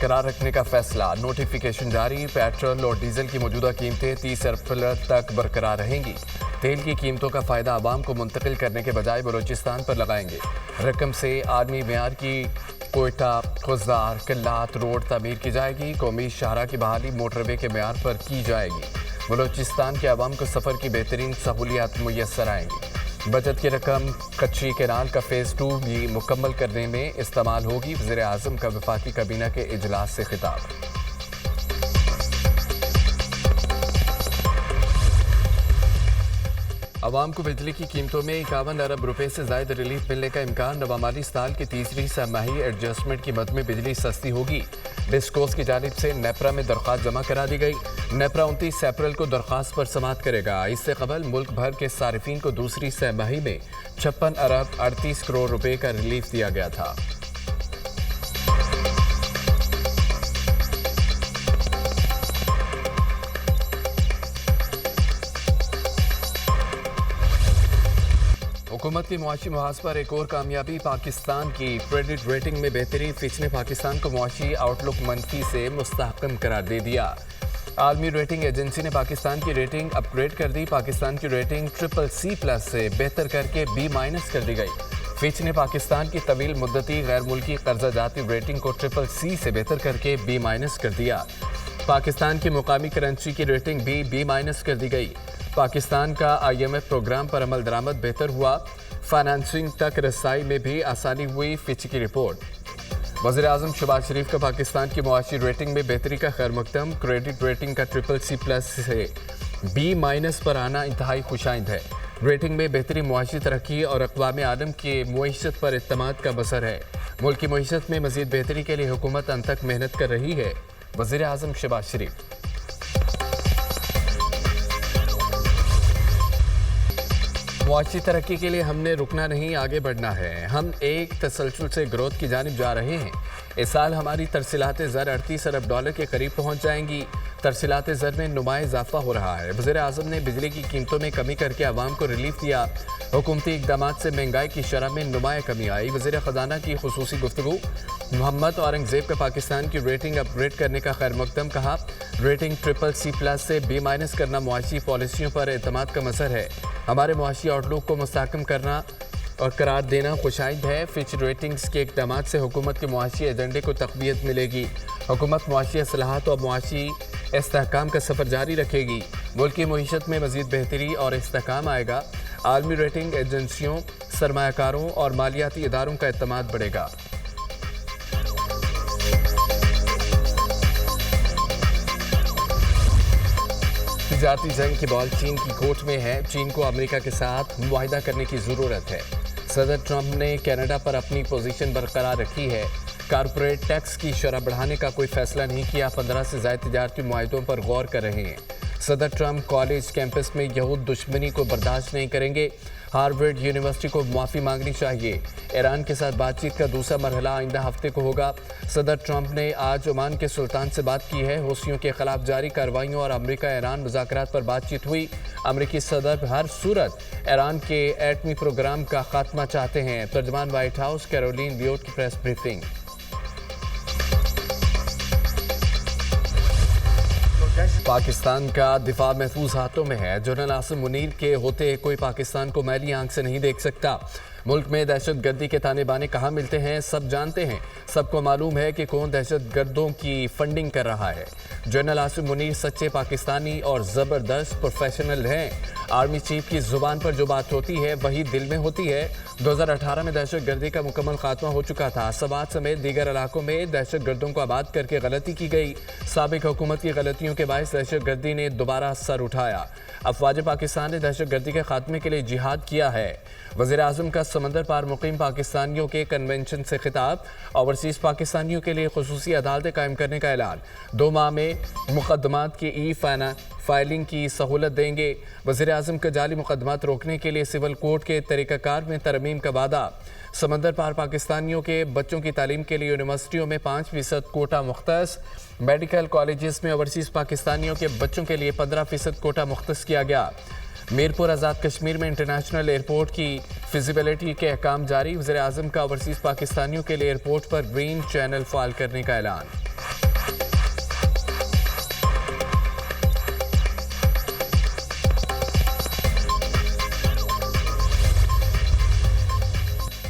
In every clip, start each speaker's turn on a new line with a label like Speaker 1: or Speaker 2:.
Speaker 1: برقرار رکھنے کا فیصلہ، نوٹیفیکیشن جاری، پیٹرول اور ڈیزل کی موجودہ قیمتیں 30 اپریل تک برقرار رہیں گی۔ تیل کی قیمتوں کا فائدہ عوام کو منتقل کرنے کے بجائے بلوچستان پر لگائیں گے۔ رقم سے عالمی معیار کی کوئٹہ خضدار قلات روڈ تعمیر کی جائے گی۔ قومی شاہراہ کی بحالی موٹر وے کے معیار پر کی جائے گی۔ بلوچستان کے عوام کو سفر کی بہترین سہولیات میسر آئیں گی۔ بجٹ کی رقم کچی کینال کا فیز 2 بھی مکمل کرنے میں استعمال ہوگی۔ وزیر اعظم کا وفاقی کابینہ کے اجلاس سے خطاب۔ عوام کو بجلی کی قیمتوں میں 51 ارب روپے سے زائد ریلیف ملنے کا امکان۔ نواں مالی سال کی تیسری سہ ماہی ایڈجسٹمنٹ کی مد میں بجلی سستی ہوگی۔ ڈسکوز کی جانب سے نیپرا میں درخواست جمع کرا دی گئی۔ نیپرا 29 اپریل کو درخواست پر سماعت کرے گا۔ اس سے قبل ملک بھر کے صارفین کو دوسری سہ ماہی میں 56 ارب 38 کروڑ روپے کا ریلیف دیا گیا تھا۔ حکومت کی معاشی محاذ پر ایک اور کامیابی، پاکستان کی کریڈٹ ریٹنگ میں بہتری۔ فچ نے پاکستان کو معاشی آؤٹ لک منفی سے مستحکم قرار دے دیا۔ عالمی ریٹنگ ایجنسی نے پاکستان کی ریٹنگ اپ گریڈ کر دی۔ پاکستان کی ریٹنگ CCC+ سے بہتر کر کے B- کر دی گئی۔ فچ نے پاکستان کی طویل مدتی غیر ملکی قرضہ جاتی ریٹنگ کو CCC سے بہتر کر کے B- کر دیا۔ پاکستان کی مقامی کرنسی کی ریٹنگ بھی B- کر دی گئی۔ پاکستان کا IMF پروگرام پر عمل درآمد بہتر ہوا۔ فائنانسنگ تک رسائی میں بھی آسانی ہوئی، فچ کی رپورٹ۔ وزیر اعظم شہباز شریف کا پاکستان کی معاشی ریٹنگ میں بہتری کا خیر مقدم۔ کریڈٹ ریٹنگ کا CCC+ سے B- پر آنا انتہائی خوش آئند ہے۔ ریٹنگ میں بہتری معاشی ترقی اور اقوام عالم کی معیشت پر اعتماد کا بصر ہے۔ ملک کی معیشت میں مزید بہتری کے لیے حکومت انتھک محنت کر رہی ہے۔ وزیر اعظم شہباز شریف۔ معاشی ترقی کے لیے ہم نے رکنا نہیں، آگے بڑھنا ہے۔ ہم ایک تسلسل سے گروتھ کی جانب جا رہے ہیں۔ اس سال ہماری ترسیلات زر 38 ارب ڈالر کے قریب پہنچ جائیں گی۔ ترسیلات زر میں نمایاں اضافہ ہو رہا ہے۔ وزیر اعظم نے بجلی کی قیمتوں میں کمی کر کے عوام کو ریلیف دیا۔ حکومتی اقدامات سے مہنگائی کی شرح میں نمایاں کمی آئی۔ وزیر خزانہ کی خصوصی گفتگو۔ محمد اورنگزیب کا پاکستان کی ریٹنگ اپ گریڈ کرنے کا خیر مقدم، کہا ریٹنگ CCC+ سے B- کرنا معاشی پالیسیوں پر اعتماد کا مظہر ہے۔ ہمارے معاشی آؤٹ لک کو مستحکم کرنا اور قرار دینا خوشائند ہے۔ فچ ریٹنگز کے اقدامات سے حکومت کے معاشی ایجنڈے کو تقویت ملے گی۔ حکومت معاشی اصلاحات اور معاشی استحکام کا سفر جاری رکھے گی۔ ملک کی معیشت میں مزید بہتری اور استحکام آئے گا۔ عالمی ریٹنگ ایجنسیوں، سرمایہ کاروں اور مالیاتی اداروں کا اعتماد بڑھے گا۔ تجارتی جنگ کی بال چین کی کورٹ میں ہے۔ چین کو امریکہ کے ساتھ معاہدہ کرنے کی ضرورت ہے۔ صدر ٹرمپ نے کینیڈا پر اپنی پوزیشن برقرار رکھی ہے۔ کارپوریٹ ٹیکس کی شرح بڑھانے کا کوئی فیصلہ نہیں کیا۔ 15 سے زائد تجارتی معاہدوں پر غور کر رہے ہیں۔ صدر ٹرمپ کالج کیمپس میں یہود دشمنی کو برداشت نہیں کریں گے۔ ہارورڈ یونیورسٹی کو معافی مانگنی چاہیے۔ ایران کے ساتھ بات چیت کا دوسرا مرحلہ آئندہ ہفتے کو ہوگا۔ صدر ٹرمپ نے آج عمان کے سلطان سے بات کی ہے۔ حوثیوں کے خلاف جاری کارروائیوں اور امریکہ ایران مذاکرات پر بات چیت ہوئی۔ امریکی صدر ہر صورت ایران کے ایٹمی پروگرام کا خاتمہ چاہتے ہیں۔ ترجمان وائٹ ہاؤس کیرولین لیوٹ کی پریس بریفنگ۔ پاکستان کا دفاع محفوظ ہاتھوں میں ہے۔ جنرل عاصم منیر کے ہوتے کوئی پاکستان کو میلی آنکھ سے نہیں دیکھ سکتا۔ ملک میں دہشت گردی کے تانے بانے کہاں ملتے ہیں سب جانتے ہیں۔ سب کو معلوم ہے کہ کون دہشت گردوں کی فنڈنگ کر رہا ہے۔ جنرل عاصم منیر سچے پاکستانی اور زبردست پروفیشنل ہیں۔ آرمی چیف کی زبان پر جو بات ہوتی ہے وہی دل میں ہوتی ہے۔ 2018 میں دہشت گردی کا مکمل خاتمہ ہو چکا تھا۔ سوات سمیت دیگر علاقوں میں دہشت گردوں کو آباد کر کے غلطی کی گئی۔ سابق حکومت کی غلطیوں کے باعث دہشت گردی نے دوبارہ سر اٹھایا۔ افواج پاکستان نے دہشت گردی کے خاتمے کے لیے جہاد کیا ہے۔ وزیر اعظم کا سمندر پار مقیم پاکستانیوں کے کنونشن سے خطاب۔ اوورسیز پاکستانیوں کے لیے خصوصی عدالتیں قائم کرنے کا اعلان۔ 2 ماہ میں مقدمات کی فائلنگ کی سہولت دیں گے۔ وزیر اعظم کا جعلی مقدمات روکنے کے لیے سول کوڈ کے طریقہ کار میں ترمیم کا وعدہ۔ سمندر پار پاکستانیوں کے بچوں کی تعلیم کے لیے یونیورسٹیوں میں 5% کوٹا مختص۔ میڈیکل کالجز میں اوورسیز پاکستانیوں کے بچوں کے لیے 15% کوٹا مختص کیا گیا۔ میرپور آزاد کشمیر میں انٹرنیشنل ایئرپورٹ کی فیزیبلٹی کے احکام جاری۔ وزیر اعظم کا اوورسیز پاکستانیوں کے لیے ایئرپورٹ پر گرین چینل فعال کرنے کا اعلان۔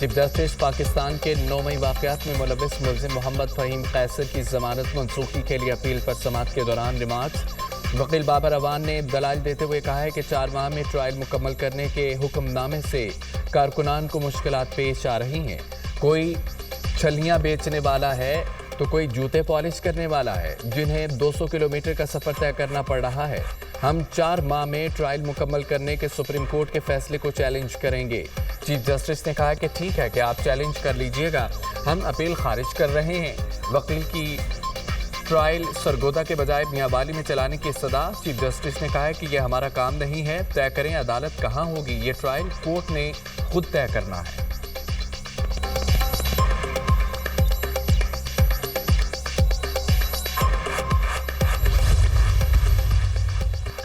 Speaker 1: چیف جسٹس پاکستان کے 9 مئی واقعات میں ملوث ملزم محمد فہیم قیصر کی ضمانت منسوخی کے لیے اپیل پر سماعت کے دوران ریمارکس۔ وکیل بابر اوان نے دلائل دیتے ہوئے کہا ہے کہ 4 ماہ میں ٹرائل مکمل کرنے کے حکم نامے سے کارکنان کو مشکلات پیش آ رہی ہیں۔ کوئی چھلیاں بیچنے والا ہے تو کوئی جوتے پالش کرنے والا ہے، جنہیں 200 کلومیٹر کا سفر طے کرنا پڑ رہا ہے۔ ہم 4 ماہ میں ٹرائل مکمل کرنے کے سپریم کورٹ کے فیصلے کو چیلنج کریں گے۔ چیف جسٹس نے کہا کہ ٹھیک ہے کہ آپ چیلنج کر لیجئے گا، ہم اپیل خارج کر رہے ہیں۔ وکیل کی ٹرائل سرگودا کے بجائے میاں والی میں چلانے کی استدعا۔ چیف جسٹس نے کہا ہے کہ یہ ہمارا کام نہیں ہے، طے کریں عدالت کہاں ہوگی، یہ ٹرائل کورٹ نے خود طے کرنا ہے۔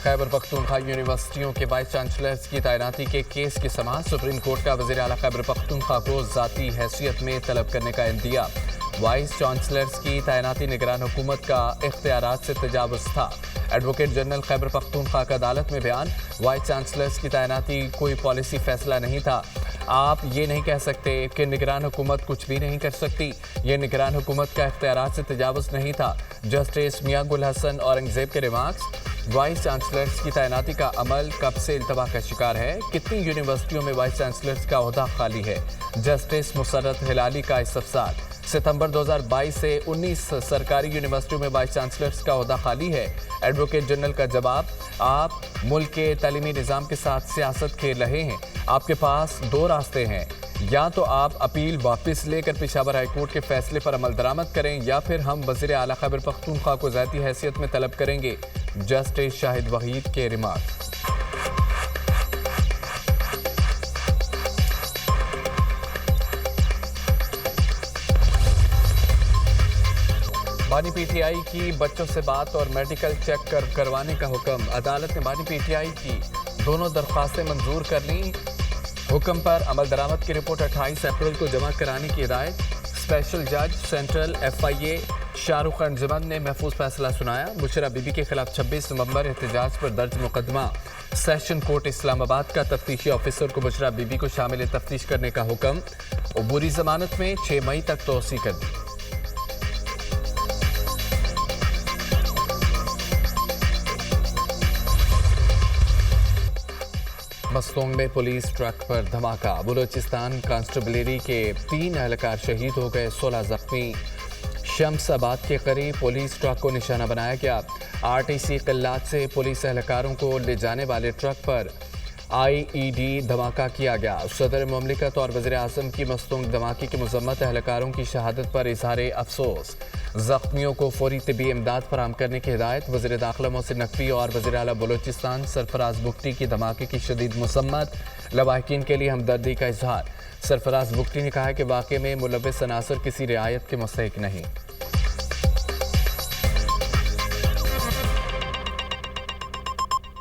Speaker 1: خیبر پختونخوا یونیورسٹیوں کے وائس چانسلرز کی تعیناتی کے کیس کی سماعت۔ سپریم کورٹ کا وزیر اعلیٰ خیبر پختونخوا کو ذاتی حیثیت میں طلب کرنے کا عندیہ۔ وائس چانسلرز کی تعیناتی نگران حکومت کا اختیارات سے تجاوز تھا۔ ایڈوکیٹ جنرل خیبر پختونخوا کا عدالت میں بیان۔ وائس چانسلرز کی تعیناتی کوئی پالیسی فیصلہ نہیں تھا۔ آپ یہ نہیں کہہ سکتے کہ نگران حکومت کچھ بھی نہیں کر سکتی، یہ نگران حکومت کا اختیارات سے تجاوز نہیں تھا۔ جسٹس میاں گل حسن اورنگزیب کے ریمارکس۔ وائس چانسلرز کی تعیناتی کا عمل کب سے التوا کا شکار ہے؟ کتنی یونیورسٹیوں میں وائس چانسلرز کا عہدہ خالی ہے؟ جسٹس مسرت ہلالی کا استفسار۔ ستمبر 2022 سے 19 سرکاری یونیورسٹیوں میں وائس چانسلرز کا عہدہ خالی ہے۔ ایڈوکیٹ جنرل کا جواب، آپ ملک کے تعلیمی نظام کے ساتھ سیاست کھیل رہے ہیں۔ آپ کے پاس 2 راستے ہیں، یا تو آپ اپیل واپس لے کر پشاور ہائی کورٹ کے فیصلے پر عمل درآمد کریں، یا پھر ہم وزیر اعلیٰ خیبر پختونخوا کو ذاتی حیثیت میں طلب کریں گے۔ جسٹس شاہد وحید کے ریمارک۔ بانی پی ٹی آئی کی بچوں سے بات اور میڈیکل چیک کروانے کا حکم۔ عدالت نے بانی پی ٹی آئی کی دونوں درخواستیں منظور کر لیں۔ حکم پر عمل درآمد کی رپورٹ 28 اپریل کو جمع کرانے کی ہدایت۔ اسپیشل جج سینٹرل FIA شاہ رخ انجمن نے محفوظ فیصلہ سنایا۔ بشرا بی بی کے خلاف 26 نومبر احتجاج پر درج مقدمہ۔ سیشن کورٹ اسلام آباد کا تفتیشی آفیسر کو بشرا بی بی کو شامل تفتیش کرنے کا حکم۔ عبوری ضمانت میں 6 مئی تک توسیع کر دی۔ مستونگ میں پولیس ٹرک پر دھماکہ۔ بلوچستان کانسٹیبلری کے 3 اہلکار شہید ہو گئے، 16 زخمی۔ شمس آباد کے قریب پولیس ٹرک کو نشانہ بنایا گیا۔ RTC قلات سے پولیس اہلکاروں کو لے جانے والے ٹرک پر IED دھماکہ کیا گیا۔ صدر مملکت اور وزیر اعظم کی مستونگ دھماکے کی مذمت۔ اہلکاروں کی شہادت پر اظہار افسوس۔ زخمیوں کو فوری طبی امداد فراہم کرنے کی ہدایت۔ وزیر داخلہ محسن نقوی اور وزیر اعلیٰ بلوچستان سرفراز بگٹی کی دھماکے کی شدید مذمت۔ لواحقین کے لیے ہمدردی کا اظہار۔ سرفراز بگٹی نے کہا کہ واقعے میں ملوث عناصر کسی رعایت کے مستحق نہیں۔